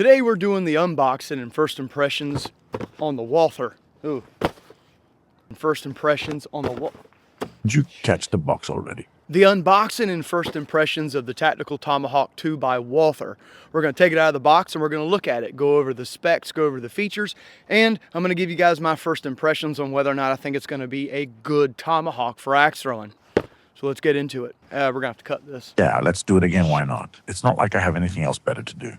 Today we're doing the unboxing and first impressions on the Walther. Ooh. First impressions on the Did you catch the box already? The unboxing and first impressions of the Tactical Tomahawk 2 by Walther. We're going to take it out of the box and we're going to look at it, go over the specs, go over the features, and I'm going to give you guys my first impressions on whether or not I think it's going to be a good tomahawk for axe throwing. So let's get into it. We're going to have to cut this. Yeah, let's do it again. Why not? It's not like I have anything else better to do.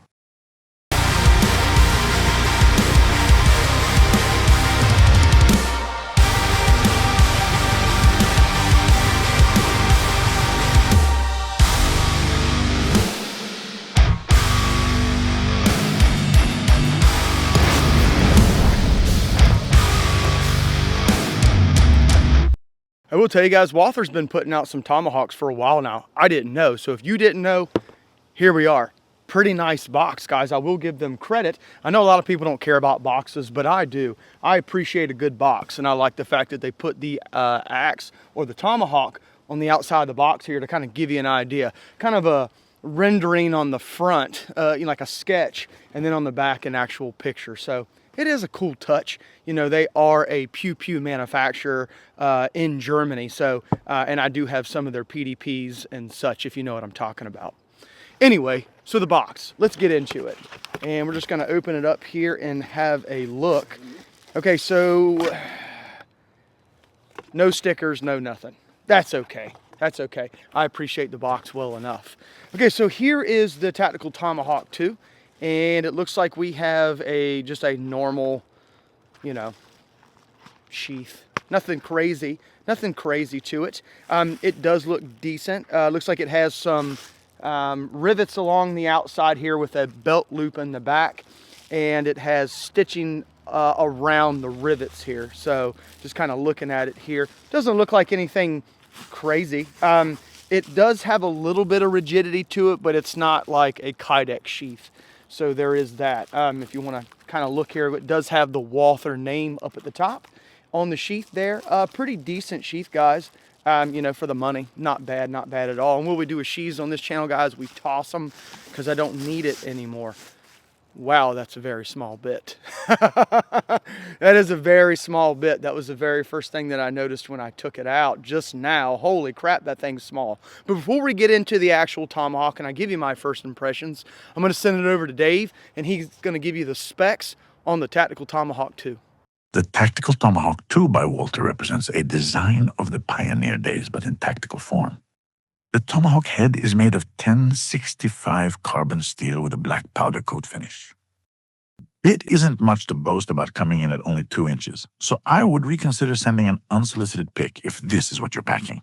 I will tell you guys, Walther's been putting out some tomahawks for a while now. I didn't know, so if you didn't know, here we are. Pretty nice box, guys. I will give them credit. I know a lot of people don't care about boxes, but I do. I appreciate a good box, and I like the fact that they put the axe or the tomahawk on the outside of the box here to kind of give you an idea. Kind of a rendering on the front, like a sketch, and then on the back an actual picture. So it is a cool touch. You know, they are a pew-pew manufacturer in Germany. So, and I do have some of their PDPs and such, if you know what I'm talking about. Anyway, so the box, let's get into it. And we're just gonna open it up here and have a look. Okay, so no stickers, no nothing. That's okay. That's okay. I appreciate the box well enough. Okay, so here is the Tactical Tomahawk 2. And it looks like we have just a normal, you know, sheath. Nothing crazy to it. It does look decent. Looks like it has some rivets along the outside here with a belt loop in the back. And it has stitching around the rivets here. So just kind of looking at it here. Doesn't look like anything crazy. It does have a little bit of rigidity to it, but it's not like a Kydex sheath. So there is that. If you want to kind of look here, it does have the Walther name up at the top on the sheath there. Pretty decent sheath, guys. You know, for the money, not bad at all. And what we do with sheaths on this channel, guys, we toss them because I don't need it anymore. Wow, that's a very small bit. That is a very small bit. That was the very first thing that I noticed when I took it out just now. Holy crap, that thing's small. But before we get into the actual tomahawk and I give you my first impressions, I'm going to send it over to Dave and he's going to give you the specs on the Tactical Tomahawk 2. The Tactical Tomahawk 2 by Walther represents a design of the pioneer days, but in tactical form. The tomahawk head is made of 1065 carbon steel with a black powder coat finish. Bit isn't much to boast about coming in at only 2 inches, so I would reconsider sending an unsolicited pic if this is what you're packing.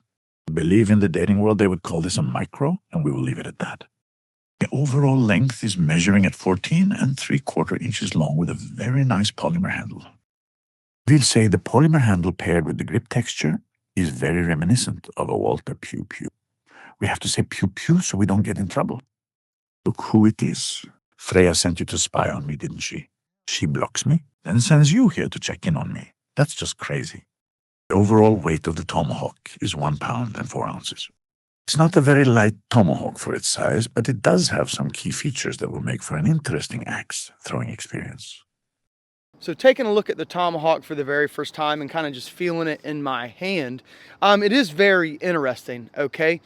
I believe in the dating world they would call this a micro, and we will leave it at that. The overall length is measuring at 14 3/4 inches long with a very nice polymer handle. We'll say the polymer handle paired with the grip texture is very reminiscent of a Walther pew-pew. We have to say pew-pew so we don't get in trouble. Look who it is. Freya sent you to spy on me, didn't she? She blocks me, then sends you here to check in on me. That's just crazy. The overall weight of the tomahawk is 1 pound and 4 ounces. It's not a very light tomahawk for its size, but it does have some key features that will make for an interesting axe throwing experience. So taking a look at the tomahawk for the very first time and kind of just feeling it in my hand, it is very interesting, okay?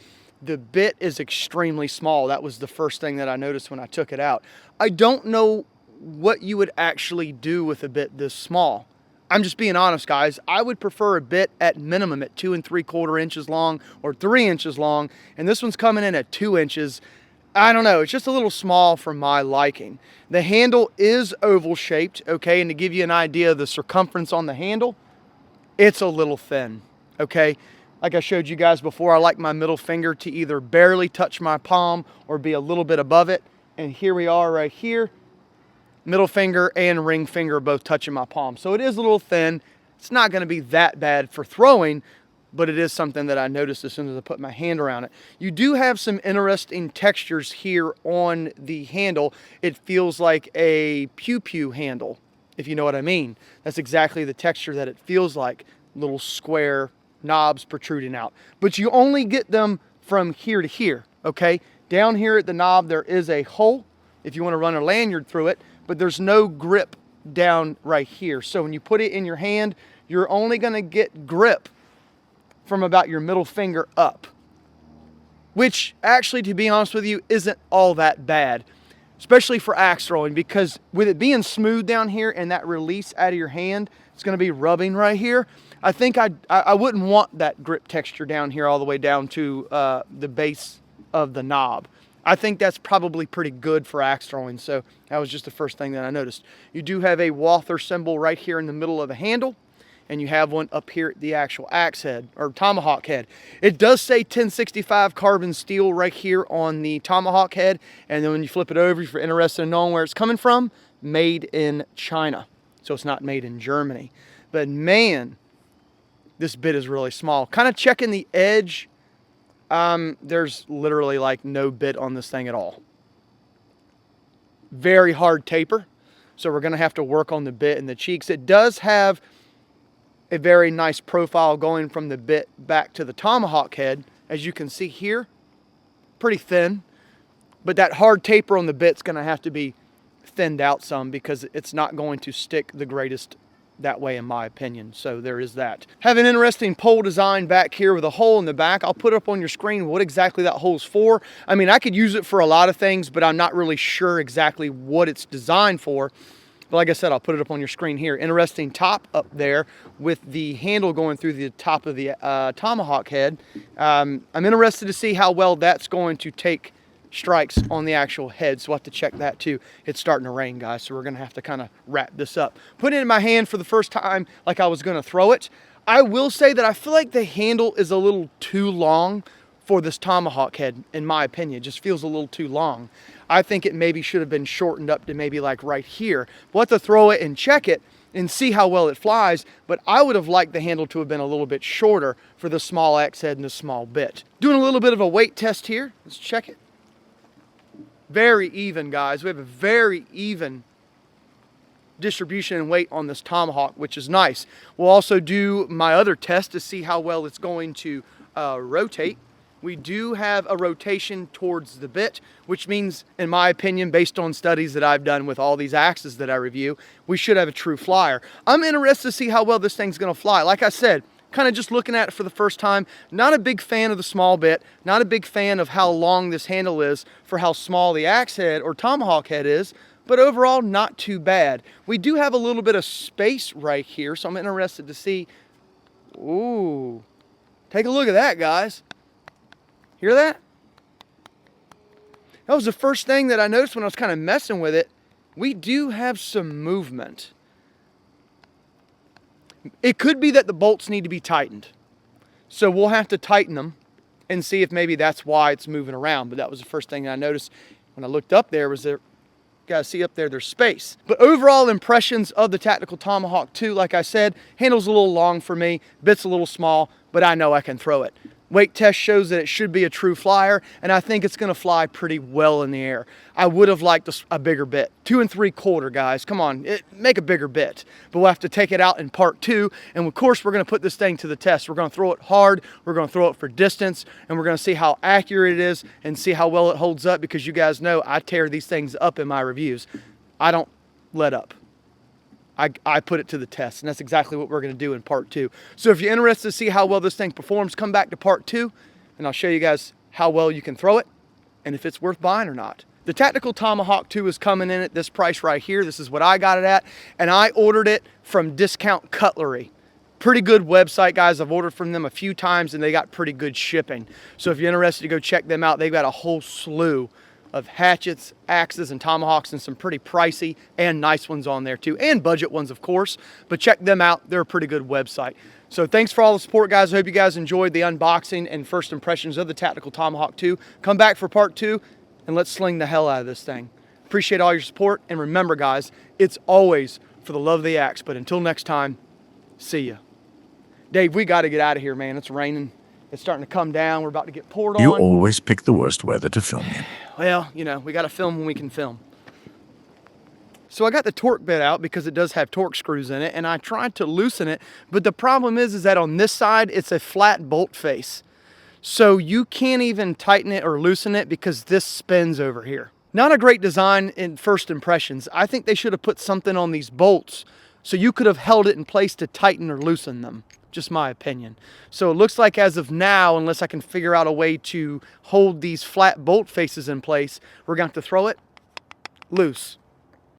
The bit is extremely small. That was the first thing that I noticed when I took it out. I don't know what you would actually do with a bit this small. I'm just being honest, guys. I would prefer a bit at minimum at 2 3/4 inches long or 3 inches long, and this one's coming in at 2 inches. I don't know, it's just a little small for my liking. The handle is oval shaped, okay, and to give you an idea of the circumference on the handle, it's a little thin, okay? Like I showed you guys before, I like my middle finger to either barely touch my palm or be a little bit above it. And here we are right here. Middle finger and ring finger both touching my palm. So it is a little thin. It's not gonna be that bad for throwing, but it is something that I noticed as soon as I put my hand around it. You do have some interesting textures here on the handle. It feels like a pew-pew handle, if you know what I mean. That's exactly the texture that it feels like. Little square knobs protruding out. But you only get them from here to here, okay? Down here at the knob, there is a hole if you want to run a lanyard through it, but there's no grip down right here. So when you put it in your hand, you're only going to get grip from about your middle finger up, which actually, to be honest with you, isn't all that bad, especially for axe throwing, because with it being smooth down here and that release out of your hand, it's going to be rubbing right here. I think I wouldn't want that grip texture down here all the way down to the base of the knob. I think that's probably pretty good for axe throwing. So that was just the first thing that I noticed. You do have a Walther symbol right here in the middle of the handle, and you have one up here at the actual axe head or tomahawk head. It does say 1065 carbon steel right here on the tomahawk head, and then when you flip it over, if you're interested in knowing where it's coming from, made in China. So it's not made in Germany. But man, this bit is really small. Kind of checking the edge. There's literally like no bit on this thing at all. Very hard taper. So we're going to have to work on the bit and the cheeks. It does have a very nice profile going from the bit back to the tomahawk head. As you can see here, pretty thin. But that hard taper on the bit's going to have to be thinned out some because it's not going to stick the greatest that way, in my opinion. So there is that. Have an interesting pole design back here with a hole in the back. I'll put up on your screen what exactly that hole's for. I mean, I could use it for a lot of things, but I'm not really sure exactly what it's designed for. But like I said, I'll put it up on your screen here. Interesting top up there with the handle going through the top of the tomahawk head. I'm interested to see how well that's going to take strikes on the actual head, so we'll have to check that too. It's starting to rain, guys, so we're gonna have to kind of wrap this up. Put it in my hand for the first time like I was gonna throw it. I will say that I feel like the handle is a little too long for this tomahawk head, in my opinion. It just feels a little too long. I think it maybe should have been shortened up to maybe like right here. We'll have to throw it and check it and see how well it flies, but I would have liked the handle to have been a little bit shorter for the small axe head and the small bit. Doing a little bit of a weight test here. Let's check it. Very even, guys. We have a very even distribution and weight on this tomahawk, which is nice. We'll also do my other test to see how well it's going to rotate. We do have a rotation towards the bit, which means, in my opinion, based on studies that I've done with all these axes that I review, we should have a true flyer. I'm interested to see how well this thing's going to fly. Like I said, kind of just looking at it for the first time, not a big fan of the small bit, not a big fan of how long this handle is for how small the axe head or tomahawk head is, but overall not too bad. We do have a little bit of space right here, so I'm interested to see. Ooh, take a look at that, guys. Hear that? That was the first thing that I noticed when I was kind of messing with it. We do have some movement. It could be that the bolts need to be tightened. So we'll have to tighten them and see if maybe that's why it's moving around. But that was the first thing I noticed when I looked up there. Was there, guys see up there, there's space. But overall impressions of the Tactical Tomahawk 2, like I said, handle's a little long for me, bit's a little small, but I know I can throw it. Weight test shows that it should be a true flyer, and I think it's gonna fly pretty well in the air. I would have liked a bigger bit. 2 3/4, guys, come on, make a bigger bit. But we'll have to take it out in part 2, and of course we're gonna put this thing to the test. We're gonna throw it hard, we're gonna throw it for distance, and we're gonna see how accurate it is and see how well it holds up, because you guys know I tear these things up in my reviews. I don't let up. I put it to the test, and that's exactly what we're going to do in part 2. So if you're interested to see how well this thing performs, come back to part 2, and I'll show you guys how well you can throw it and if it's worth buying or not. The Tactical Tomahawk 2 is coming in at this price right here. This is what I got it at, and I ordered it from Discount Cutlery. Pretty good website, guys. I've ordered from them a few times, and they got pretty good shipping. So if you're interested to go check them out, they've got a whole slew of hatchets, axes, and tomahawks, and some pretty pricey and nice ones on there too, and budget ones, of course. But check them out. They're a pretty good website. So thanks for all the support, guys. I hope you guys enjoyed the unboxing and first impressions of the Tactical Tomahawk 2. Come back for part 2, and let's sling the hell out of this thing. Appreciate all your support, and remember, guys, it's always for the love of the axe. But until next time, see ya. Dave, we got to get out of here, man. It's raining. It's starting to come down. We're about to get poured on. You always pick the worst weather to film in. Well, you know, we got to film when we can film. So I got the torque bit out because it does have torque screws in it, and I tried to loosen it, but the problem is that on this side, it's a flat bolt face. So you can't even tighten it or loosen it because this spins over here. Not a great design in first impressions. I think they should have put something on these bolts so you could have held it in place to tighten or loosen them. Just my opinion. So it looks like as of now, unless I can figure out a way to hold these flat bolt faces in place, we're going to have to throw it loose.